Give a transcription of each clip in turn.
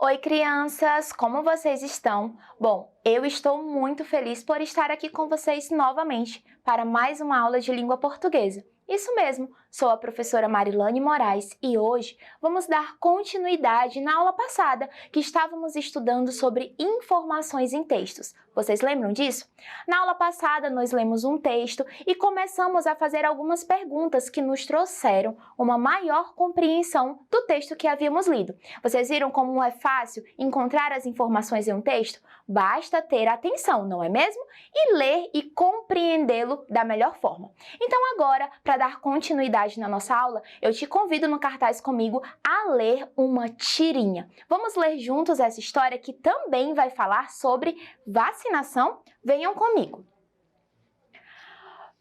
Oi, crianças! Como vocês estão? Bom, eu estou muito feliz por estar aqui com vocês novamente para mais uma aula de língua portuguesa. Isso mesmo, sou a professora Marilane Moraes e hoje vamos dar continuidade na aula passada que estávamos estudando sobre informações em textos. Vocês lembram disso? Na aula passada nós lemos um texto e começamos a fazer algumas perguntas que nos trouxeram uma maior compreensão do texto que havíamos lido. Vocês viram como é fácil encontrar as informações em um texto? Basta ter atenção, não é mesmo? E ler e compreendê-lo da melhor forma. Então agora, para dar continuidade na nossa aula, eu te convido no cartaz comigo a ler uma tirinha. Vamos ler juntos essa história que também vai falar sobre vacinação? Venham comigo!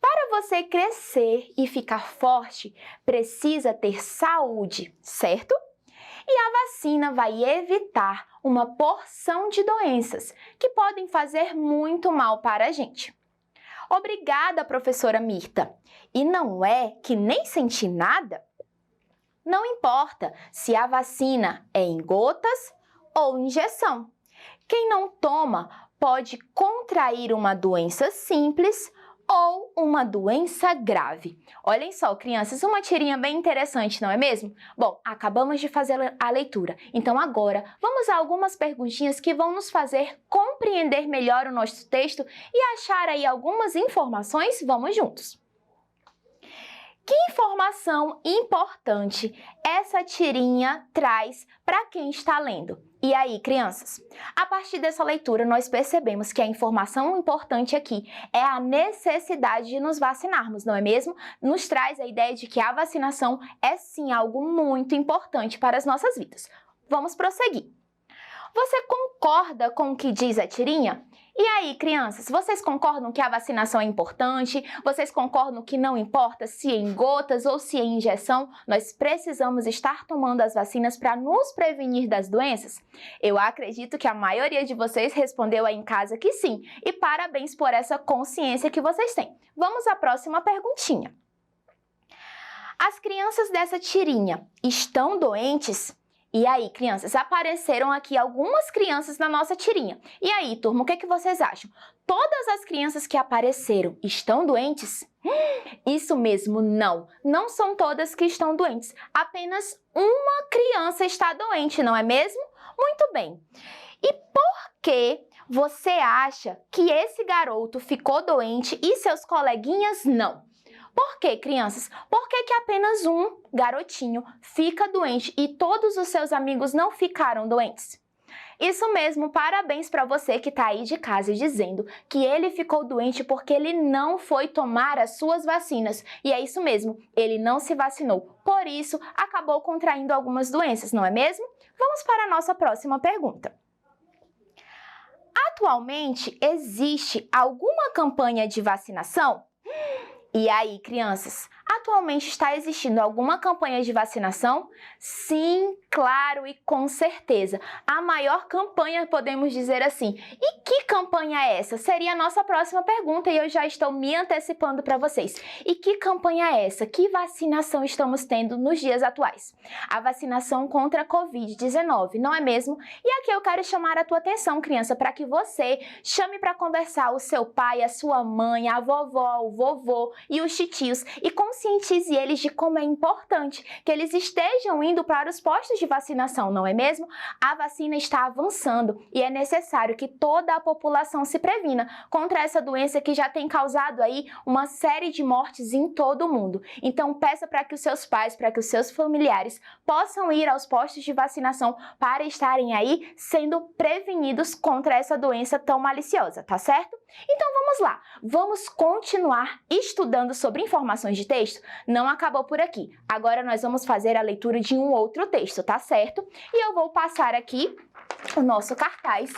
Para você crescer e ficar forte, precisa ter saúde, certo? E a vacina vai evitar uma porção de doenças que podem fazer muito mal para a gente. Obrigada, professora Mirta! E não é que nem senti nada? Não importa se a vacina é em gotas ou injeção. Quem não toma pode contrair uma doença simples ou uma doença grave. Olhem só, crianças, uma tirinha bem interessante, não é mesmo? Bom, acabamos de fazer a leitura, então agora vamos a algumas perguntinhas que vão nos fazer compreender melhor o nosso texto e achar aí algumas informações. Vamos juntos! Que informação importante essa tirinha traz para quem está lendo? E aí, crianças? A partir dessa leitura, nós percebemos que a informação importante aqui é a necessidade de nos vacinarmos, não é mesmo? Nos traz a ideia de que a vacinação é sim algo muito importante para as nossas vidas. Vamos prosseguir. Você concorda com o que diz a tirinha? E aí, crianças, vocês concordam que a vacinação é importante? Vocês concordam que não importa se é em gotas ou se é em injeção, nós precisamos estar tomando as vacinas para nos prevenir das doenças? Eu acredito que a maioria de vocês respondeu aí em casa que sim, e parabéns por essa consciência que vocês têm. Vamos à próxima perguntinha. As crianças dessa tirinha estão doentes? E aí, crianças, apareceram aqui algumas crianças na nossa tirinha. E aí, turma, o que vocês acham? Todas as crianças que apareceram estão doentes? Isso mesmo, não. Não são todas que estão doentes. Apenas uma criança está doente, não é mesmo? Muito bem. E por que você acha que esse garoto ficou doente e seus coleguinhas não? Por que, crianças? Por que apenas um garotinho fica doente e todos os seus amigos não ficaram doentes? Isso mesmo, parabéns para você que está aí de casa dizendo que ele ficou doente porque ele não foi tomar as suas vacinas. E é isso mesmo, ele não se vacinou, por isso acabou contraindo algumas doenças, não é mesmo? Vamos para a nossa próxima pergunta. Atualmente, existe alguma campanha de vacinação? E aí, crianças, atualmente está existindo alguma campanha de vacinação? Sim, claro e com certeza. A maior campanha, podemos dizer assim. E que campanha é essa? Seria a nossa próxima pergunta e eu já estou me antecipando para vocês. E que campanha é essa? Que vacinação estamos tendo nos dias atuais? A vacinação contra a Covid-19, não é mesmo? E aqui eu quero chamar a tua atenção, criança, para que você chame para conversar o seu pai, a sua mãe, a vovó, o vovô e os titios e conscientize eles de como é importante que eles estejam indo para os postos de vacinação, não é mesmo? A vacina está avançando e é necessário que toda a população se previna contra essa doença que já tem causado aí uma série de mortes em todo o mundo. Então peça para que os seus pais, para que os seus familiares possam ir aos postos de vacinação para estarem aí sendo prevenidos contra essa doença tão maliciosa, tá certo? Então vamos lá, vamos continuar estudando sobre informações de texto? Não acabou por aqui. Agora nós vamos fazer a leitura de um outro texto, tá certo? E eu vou passar aqui o nosso cartaz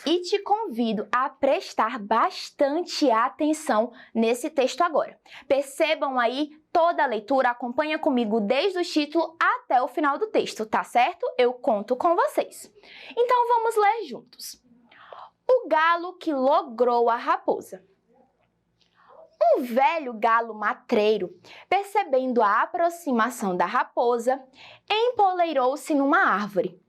e te convido a prestar bastante atenção nesse texto agora. Percebam aí toda a leitura, acompanha comigo desde o título até o final do texto, tá certo? Eu conto com vocês. Então vamos ler juntos. O galo que logrou a raposa. Um velho galo matreiro, percebendo a aproximação da raposa, empoleirou-se numa árvore.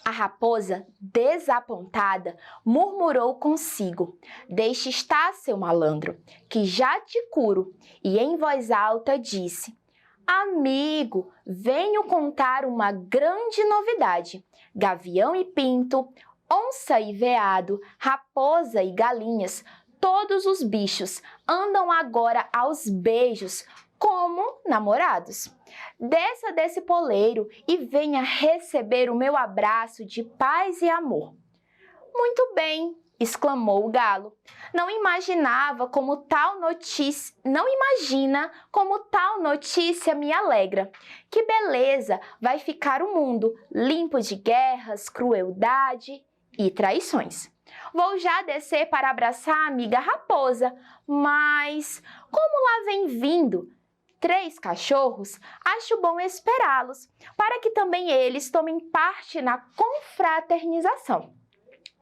A raposa, desapontada, murmurou consigo: "Deixe estar, seu malandro, que já te curo", e em voz alta disse: "Amigo, venho contar uma grande novidade. Gavião e pinto, onça e veado, raposa e galinhas, todos os bichos andam agora aos beijos, como namorados. Desça desse poleiro e venha receber o meu abraço de paz e amor." "Muito bem", exclamou o galo. Não imagina como tal notícia me alegra. Que beleza vai ficar o mundo, limpo de guerras, crueldade e traições. Vou já descer para abraçar a amiga raposa, mas como lá vem vindo 3 cachorros, acho bom esperá-los, para que também eles tomem parte na confraternização."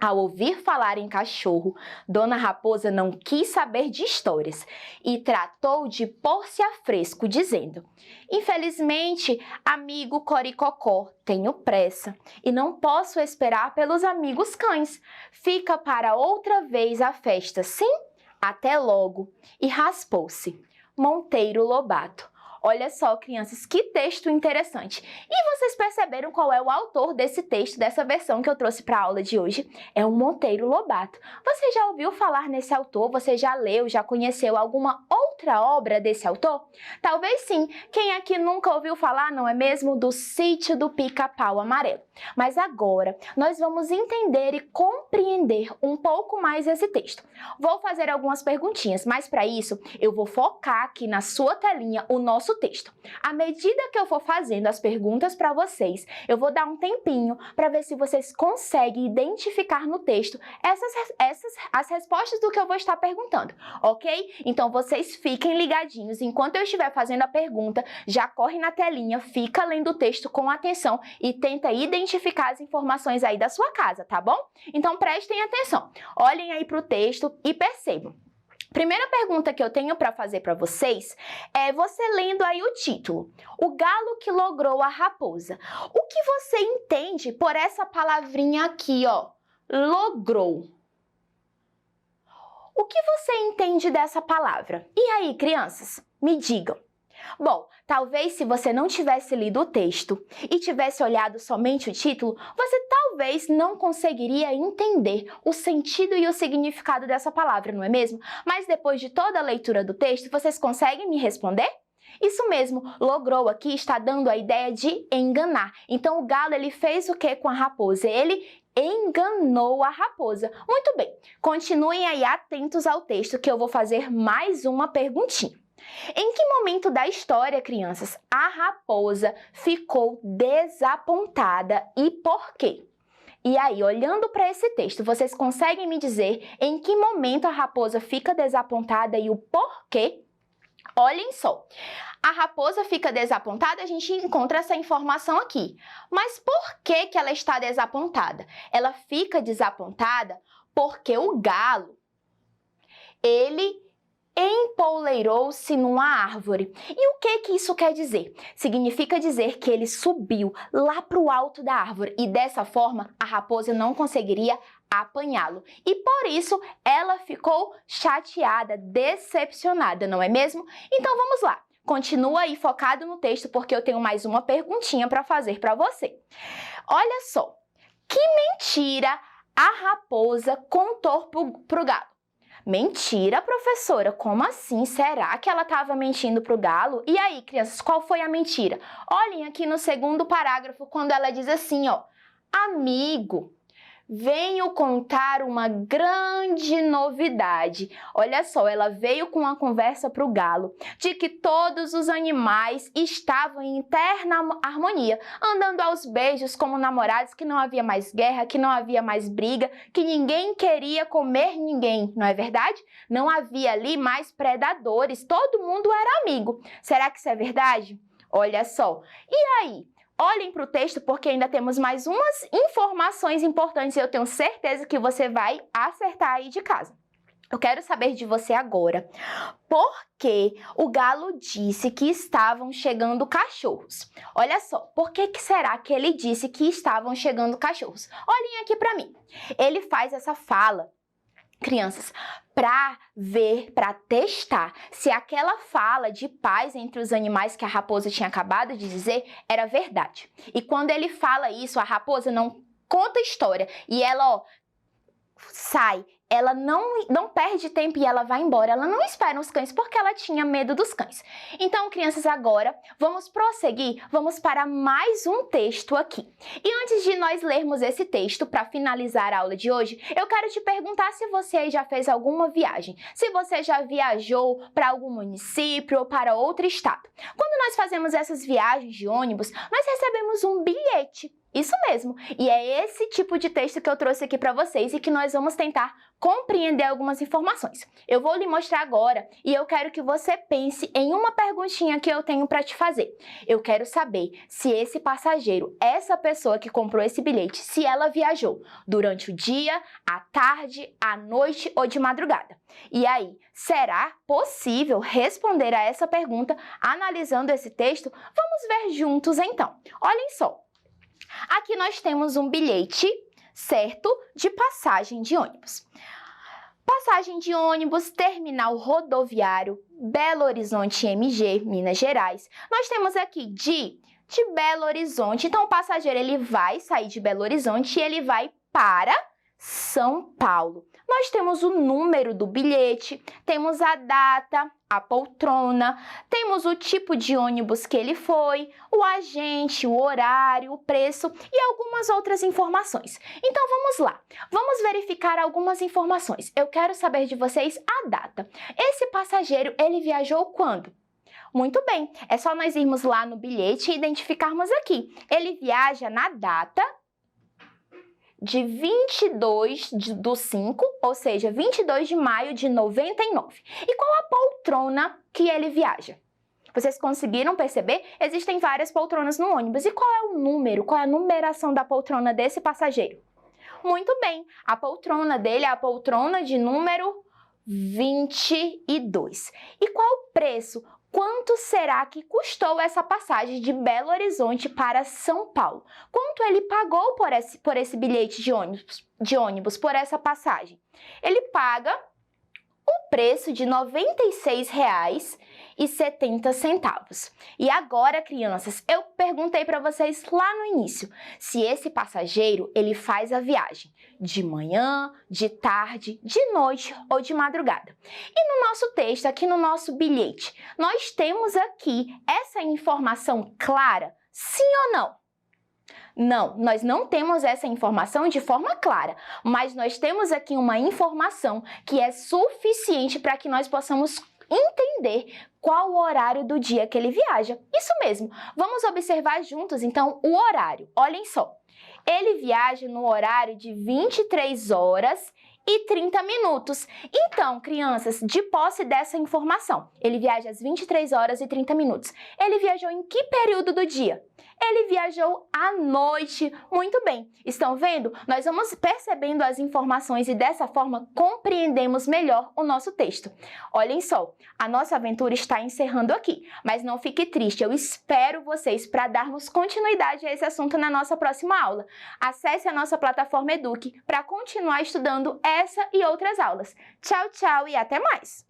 Ao ouvir falar em cachorro, Dona Raposa não quis saber de histórias e tratou de pôr-se a fresco, dizendo: "Infelizmente, amigo Coricocó, tenho pressa e não posso esperar pelos amigos cães. Fica para outra vez a festa, sim? Até logo." E raspou-se. Monteiro Lobato. Olha só, crianças, que texto interessante. E vocês perceberam qual é o autor desse texto, dessa versão que eu trouxe para a aula de hoje? É o Monteiro Lobato. Você já ouviu falar nesse autor? Você já leu, já conheceu alguma outra obra desse autor? Talvez sim. Quem aqui nunca ouviu falar, não é mesmo, do Sítio do Pica-Pau Amarelo? Mas agora nós vamos entender e compreender um pouco mais esse texto. Vou fazer algumas perguntinhas, mas para isso eu vou focar aqui na sua telinha o nosso texto. À medida que eu for fazendo as perguntas para vocês, eu vou dar um tempinho para ver se vocês conseguem identificar no texto as respostas do que eu vou estar perguntando, ok? Então vocês fiquem ligadinhos. Enquanto eu estiver fazendo a pergunta, já corre na telinha, fica lendo o texto com atenção e tenta identificar as informações aí da sua casa, tá bom? Então prestem atenção, olhem aí para o texto e percebam. Primeira pergunta que eu tenho para fazer para vocês é você lendo aí o título: "O galo que logrou a raposa". O que você entende por essa palavrinha aqui, ó, logrou? O que você entende dessa palavra? E aí, crianças, me digam. Bom, talvez se você não tivesse lido o texto e tivesse olhado somente o título, você talvez não conseguiria entender o sentido e o significado dessa palavra, não é mesmo? Mas depois de toda a leitura do texto, vocês conseguem me responder? Isso mesmo, logrou aqui está dando a ideia de enganar. Então o galo ele fez o que com a raposa? Ele enganou a raposa. Muito bem, continuem aí atentos ao texto que eu vou fazer mais uma perguntinha. Em que momento da história, crianças, a raposa ficou desapontada e por quê? E aí, olhando para esse texto, vocês conseguem me dizer em que momento a raposa fica desapontada e o porquê? Olhem só, a raposa fica desapontada, a gente encontra essa informação aqui. Mas por que ela está desapontada? Ela fica desapontada porque o galo, ele empoleirou-se numa árvore. E o que isso quer dizer? Significa dizer que ele subiu lá para o alto da árvore e dessa forma a raposa não conseguiria apanhá-lo. E por isso ela ficou chateada, decepcionada, não é mesmo? Então vamos lá. Continua aí focado no texto porque eu tenho mais uma perguntinha para fazer para você. Olha só, que mentira a raposa contou para o galo? Mentira, professora, como assim? Será que ela estava mentindo para o galo? E aí, crianças, qual foi a mentira? Olhem aqui no segundo parágrafo, quando ela diz assim, ó: "Amigo, venho contar uma grande novidade." Olha só, ela veio com uma conversa para o galo de que todos os animais estavam em interna harmonia, andando aos beijos como namorados, que não havia mais guerra, que não havia mais briga, que ninguém queria comer ninguém, não é verdade? Não havia ali mais predadores, todo mundo era amigo. Será que isso é verdade? Olha só. E aí? Olhem para o texto porque ainda temos mais umas informações importantes e eu tenho certeza que você vai acertar aí de casa. Eu quero saber de você agora, por que o galo disse que estavam chegando cachorros? Olha só, por que será que ele disse que estavam chegando cachorros? Olhem aqui para mim. Ele faz essa fala, crianças, para ver, para testar se aquela fala de paz entre os animais que a raposa tinha acabado de dizer era verdade. E quando ele fala isso, a raposa não conta história e ela, ó, sai. Ela não perde tempo e ela vai embora. Ela não espera os cães porque ela tinha medo dos cães. Então, crianças, agora vamos prosseguir, vamos para mais um texto aqui. E antes de nós lermos esse texto, para finalizar a aula de hoje, eu quero te perguntar se você já fez alguma viagem, se você já viajou para algum município ou para outro estado. Quando nós fazemos essas viagens de ônibus, nós recebemos um bilhete. Isso mesmo, e é esse tipo de texto que eu trouxe aqui para vocês e que nós vamos tentar compreender algumas informações. Eu vou lhe mostrar agora e eu quero que você pense em uma perguntinha que eu tenho para te fazer. Eu quero saber se esse passageiro, essa pessoa que comprou esse bilhete, se ela viajou durante o dia, à tarde, à noite ou de madrugada. E aí, será possível responder a essa pergunta analisando esse texto? Vamos ver juntos então. Olhem só. Aqui nós temos um bilhete, certo? De passagem de ônibus. Passagem de ônibus, terminal rodoviário, Belo Horizonte MG, Minas Gerais. Nós temos aqui de Belo Horizonte. Então, o passageiro ele vai sair de Belo Horizonte e ele vai para São Paulo. Nós temos o número do bilhete, temos a data, a poltrona, temos o tipo de ônibus que ele foi, o agente, o horário, o preço e algumas outras informações. Então vamos lá, vamos verificar algumas informações. Eu quero saber de vocês a data. Esse passageiro, ele viajou quando? Muito bem, é só nós irmos lá no bilhete e identificarmos aqui. Ele viaja na data de 22/5, ou seja, 22 de maio de 99. E qual a poltrona que ele viaja? Vocês conseguiram perceber? Existem várias poltronas no ônibus. E qual é o número? Qual é a numeração da poltrona desse passageiro? Muito bem, a poltrona dele é a poltrona de número 22. E qual o preço? Quanto será que custou essa passagem de Belo Horizonte para São Paulo? Quanto ele pagou por esse bilhete de ônibus, por essa passagem? Ele paga um preço de R$ 96,70. E agora, crianças, eu perguntei para vocês lá no início se esse passageiro ele faz a viagem de manhã, de tarde, de noite ou de madrugada. E no nosso texto, aqui no nosso bilhete, nós temos aqui essa informação clara, sim ou não? Não, nós não temos essa informação de forma clara, mas nós temos aqui uma informação que é suficiente para que nós possamos entender qual o horário do dia que ele viaja. Isso mesmo, vamos observar juntos então o horário. Olhem só, ele viaja no horário de 23h30. Então, crianças, de posse dessa informação, ele viaja às 23h30. Ele viajou em que período do dia? Ele viajou à noite. Muito bem. Estão vendo? Nós vamos percebendo as informações e dessa forma compreendemos melhor o nosso texto. Olhem só, a nossa aventura está encerrando aqui, mas não fique triste. Eu espero vocês para darmos continuidade a esse assunto na nossa próxima aula. Acesse a nossa plataforma Eduque para continuar estudando essa e outras aulas. Tchau, tchau e até mais!